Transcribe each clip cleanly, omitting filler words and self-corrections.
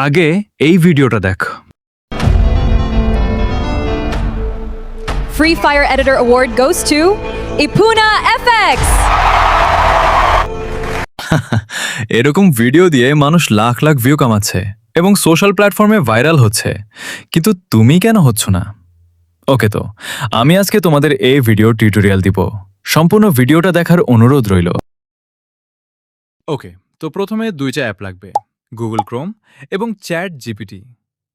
আগে এই ভিডিওটা দেখ। Free Fire Editor Award goes to Ipuna FX! এরকম ভিডিও দিয়ে মানুষ লাখ লাখ ভিউ কামাচ্ছে এবং সোশ্যাল প্ল্যাটফর্মে ভাইরাল হচ্ছে, কিন্তু তুমি কেন হচ্ছ না? ওকে, তো আমি আজকে তোমাদের এই ভিডিও টিউটোরিয়াল দিব। সম্পূর্ণ ভিডিওটা দেখার অনুরোধ রইল। ওকে, তো প্রথমে দুইটা অ্যাপ লাগবে, গুগল ক্রোম এবং চ্যাট জিপিটি।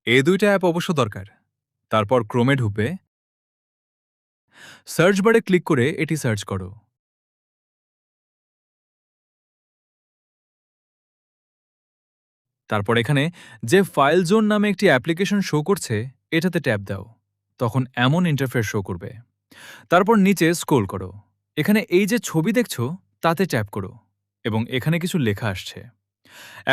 এই দুইটা অ্যাপ অবশ্য দরকার। তারপর ক্রোমে ঢুকবে, সার্চ বারে ক্লিক করে এটি সার্চ করো। তারপর এখানে যে ফাইল জোন নামে একটি অ্যাপ্লিকেশন শো করছে, এটাতে ট্যাপ দাও। তখন এমন ইন্টারফেস শো করবে। তারপর নিচে স্ক্রল করো, এখানে এই যে ছবি দেখছো তাতে ট্যাপ করো এবং এখানে কিছু লেখা আসছে।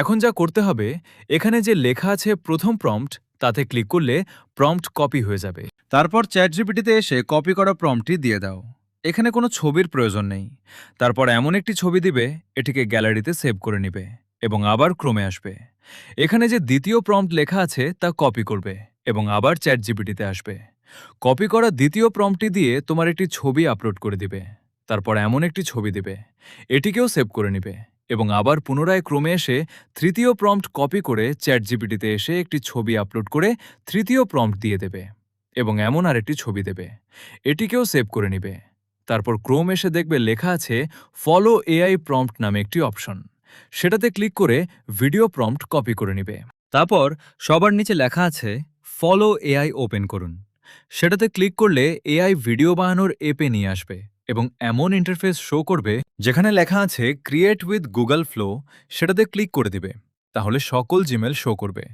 এখন যা করতে হবে, এখানে যে লেখা আছে প্রথম প্রম্পট, তাতে ক্লিক করলে প্রম্পট কপি হয়ে যাবে। তারপর চ্যাট জিপিটিতে এসে কপি করা প্রম্পটটি দিয়ে দাও। এখানে কোনো ছবির প্রয়োজন নেই। তারপর এমন একটি ছবি দিবে, এটিকে গ্যালারিতে সেভ করে নিবে এবং আবার ক্রমে আসবে। এখানে যে দ্বিতীয় প্রম্পট লেখা আছে তা কপি করবে এবং আবার চ্যাট জিপিটিতে আসবে। কপি করা দ্বিতীয় প্রম্পটটি দিয়ে তোমার একটি ছবি আপলোড করে দিবে। তারপর এমন একটি ছবি দিবে, এটিকেও সেভ করে নিবে এবং আবার পুনরায় ক্রমে এসে তৃতীয় প্রম্পট কপি করে চ্যাট জিপিটিতে এসে একটি ছবি আপলোড করে তৃতীয় প্রম্পট দিয়ে দেবে এবং এমন আরেকটি ছবি দেবে, এটিকেও সেভ করে নিবে। তারপর ক্রোম এসে দেখবে লেখা আছে ফলো এআই প্রম্পট নামে একটি অপশন। সেটাতে ক্লিক করে ভিডিও প্রম্পট কপি করে নিবে। তারপর সবার নিচে লেখা আছে ফলো এআই ওপেন করুন। সেটাতে ক্লিক করলে এআই ভিডিও বানানোর এপে নিয়ে আসবে এবং এমন ইন্টারফেস শো করবে যেখানে লেখা আছে ক্রিয়েট উইথ গুগল ফ্লো। সেটাতে ক্লিক করে দিবে, তাহলে সকল জিমেল শো করবে।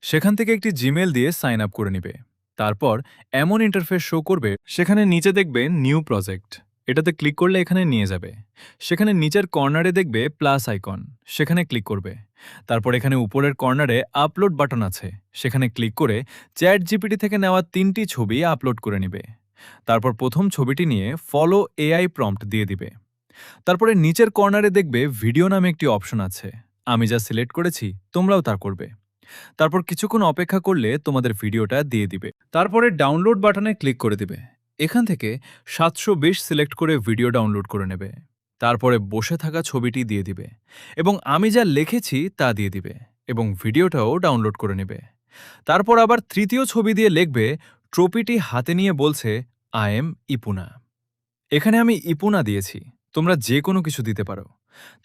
সেখান থেকে একটি জিমেল দিয়ে সাইন আপ করে নিবে। তারপর এমন ইন্টারফেস শো করবে, সেখানে নিচে দেখবে নিউ প্রজেক্ট। এটাতে ক্লিক করলে এখানে নিয়ে যাবে। সেখানে নিচের কর্নারে দেখবে প্লাস আইকন, সেখানে ক্লিক করবে। তারপর এখানে উপরের কর্নারে আপলোড বাটন আছে, সেখানে ক্লিক করে চ্যাট জিপিটি থেকে নেওয়া 3টি ছবি আপলোড করে নিবে। তারপর প্রথম ছবিটি নিয়ে ফলো এআই প্রম্পট দিয়ে দিবে। তারপরে নিচের কর্নারে দেখবে ভিডিও নামে একটি অপশন আছে, আমি যা সিলেক্ট করেছি তোমরাও তা করবে। তারপর কিছুক্ষণ অপেক্ষা করলে তোমাদের ভিডিওটা দিয়ে দিবে। তারপরে ডাউনলোড বাটনে ক্লিক করে দিবে। এখান থেকে 720 সিলেক্ট করে ভিডিও ডাউনলোড করে নেবে। তারপরে বসে থাকা ছবিটি দিয়ে দিবে এবং আমি যা লিখেছি তা দিয়ে দিবে এবং ভিডিওটাও ডাউনলোড করে নেবে। তারপর আবার তৃতীয় ছবি দিয়ে লিখবে, ট্রফিটি হাতে নিয়ে বলছে আই এম ইপুনা। এখানে আমি ইপুনা দিয়েছি, তোমরা যে কোনো কিছু দিতে পারো।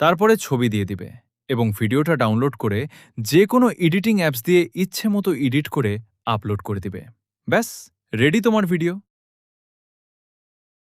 তারপরে ছবি দিয়ে দিবে এবং ভিডিওটা ডাউনলোড করে যে কোনো এডিটিং অ্যাপস দিয়ে ইচ্ছে মতো এডিট করে আপলোড করে দিবে। ব্যাস, রেডি তোমার ভিডিও।